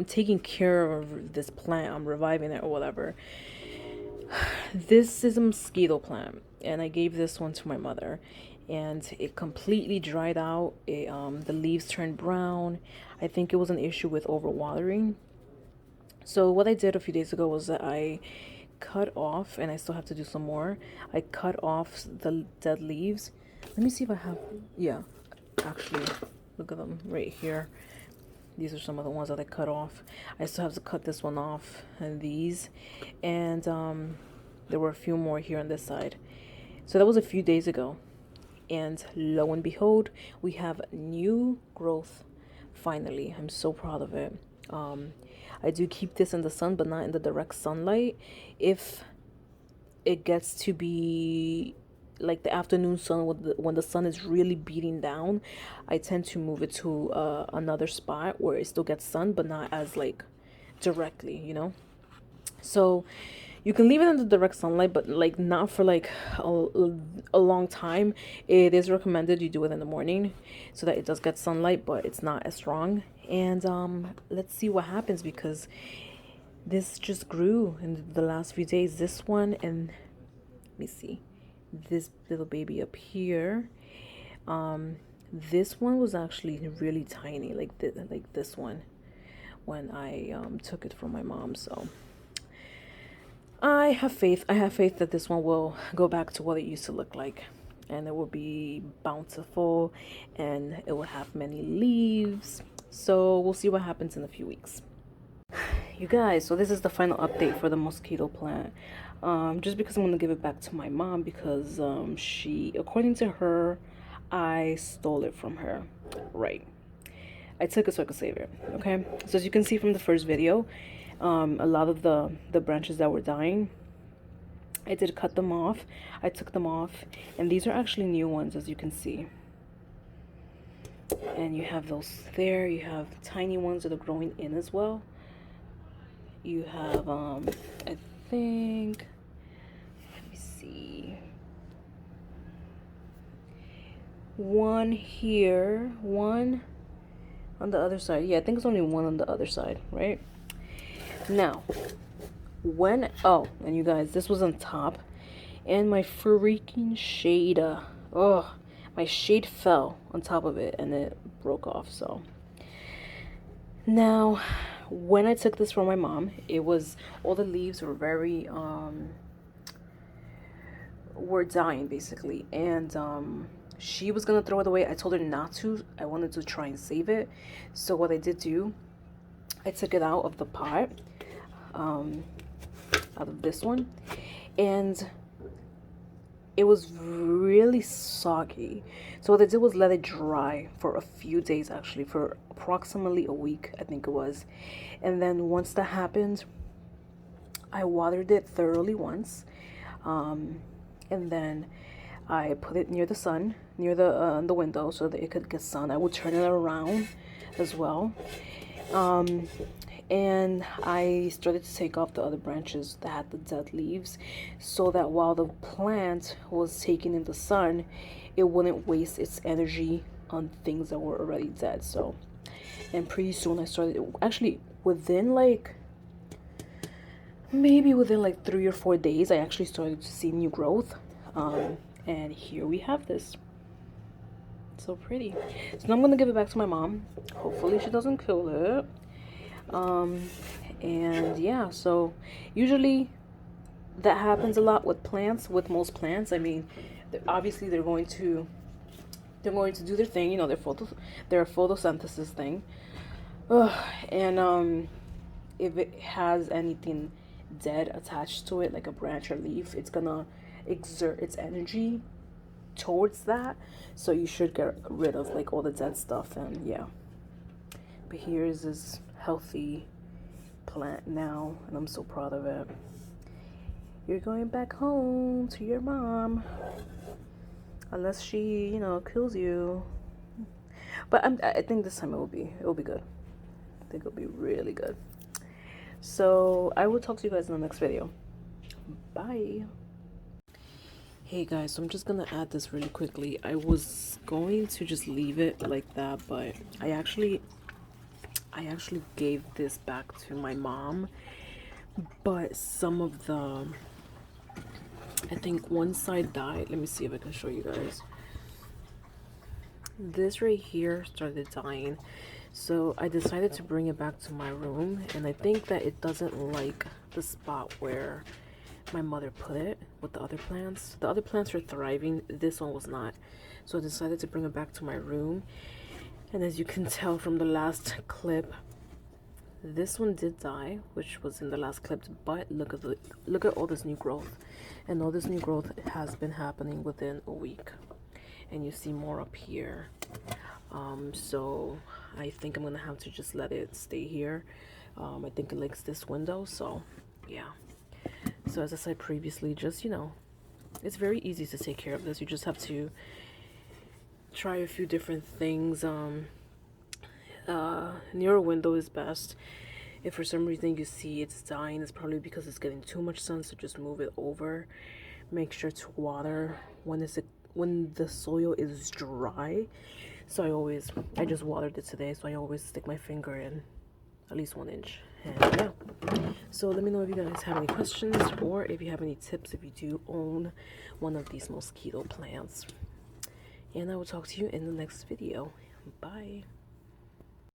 taking care of this plant. I'm reviving it or whatever. This is a mosquito plant, and I gave this one to my mother, and it completely dried out. The leaves turned brown. I think it was an issue with overwatering. So what I did a few days ago was that I cut off, and I still have to do some more. I cut off the dead leaves. Let me see if I have, yeah, actually, look at them right here. These are some of the ones that I cut off. I still have to cut this one off and these. And there were a few more here on this side. So that was a few days ago. And lo and behold, we have new growth finally. I'm so proud of it. I do keep this in the sun, but not in the direct sunlight. If it gets to be like the afternoon sun, when the sun is really beating down, I tend to move it to another spot where it still gets sun, but not as like directly, you know. So you can leave it in the direct sunlight, but like not for like a long time. It is recommended you do it in the morning so that it does get sunlight, but it's not as strong. And let's see what happens, because this just grew in the last few days. This one, and let me see, this little baby up here. This one was actually really tiny, like this one, when I took it from my mom. So I have faith. I have faith that this one will go back to what it used to look like, and it will be bountiful, and it will have many leaves. So we'll see what happens in a few weeks. You guys, so this is the final update for the mosquito plant. Just because I'm going to give it back to my mom, because she, according to her, I stole it from her. Right. I took it so I could save it. Okay. So as you can see from the first video, a lot of the branches that were dying, I did cut them off. I took them off, and these are actually new ones, as you can see. And you have those there. You have tiny ones that are growing in as well. You have I think, let me see, one here, one on the other side. Yeah, I think it's only one on the other side, right? Now, when, oh, and you guys, this was on top, and my freaking shade, my shade fell on top of it, and it broke off. So now, when I took this from my mom, it was, all the leaves were very were dying basically, and she was gonna throw it away. I told her not to. I wanted to try and save it. So what I did do, I took it out of the pot, out of this one, and it was really soggy. So what I did was let it dry for a few days, actually, for approximately a week, I think it was. And then once that happened, I watered it thoroughly once, and then I put it near the sun, near the window, so that it could get sun. I would turn it around as well. And I started to take off the other branches that had the dead leaves, so that while the plant was taking in the sun, it wouldn't waste its energy on things that were already dead. So, and pretty soon I started, actually within like, maybe within like 3 or 4 days, I actually started to see new growth. And here we have this. So pretty. So now I'm gonna give it back to my mom. Hopefully she doesn't kill it. And yeah, so usually that happens a lot with plants, with most plants. I mean, obviously they're going to do their thing, you know, their photosynthesis thing. And if it has anything dead attached to it, like a branch or leaf, it's gonna exert its energy towards that. So you should get rid of like all the dead stuff. And yeah, but here's this healthy plant now, and I'm so proud of it. You're going back home to your mom, unless she, you know, kills you. But I think this time it will be good. I think it'll be really good. So I will talk to you guys in the next video. Bye. Hey guys, so I'm just gonna add this really quickly. I was going to just leave it like that, but I I actually gave this back to my mom, but some of the, I think one side died. Let me see if I can show you guys. This right here started dying, so I decided to bring it back to my room, and I think that it doesn't like the spot where my mother put it with the other plants. The other plants are thriving, this one was not. So I decided to bring it back to my room, and as you can tell from the last clip, this one did die, which was in the last clip, but look at all this new growth. And all this new growth has been happening within a week. And you see more up here. So I think I'm gonna have to just let it stay here. I think it likes this window, so yeah. So as I said previously, just, you know, it's very easy to take care of this. You just have to try a few different things. Near a window is best. If for some reason you see it's dying, it's probably because it's getting too much sun, so just move it over. Make sure to water when the soil is dry. So I just watered it today, so I always stick my finger in at least 1 inch. And yeah, so let me know if you guys have any questions, or if you have any tips if you do own one of these mosquito plants. And I will talk to you in the next video. Bye.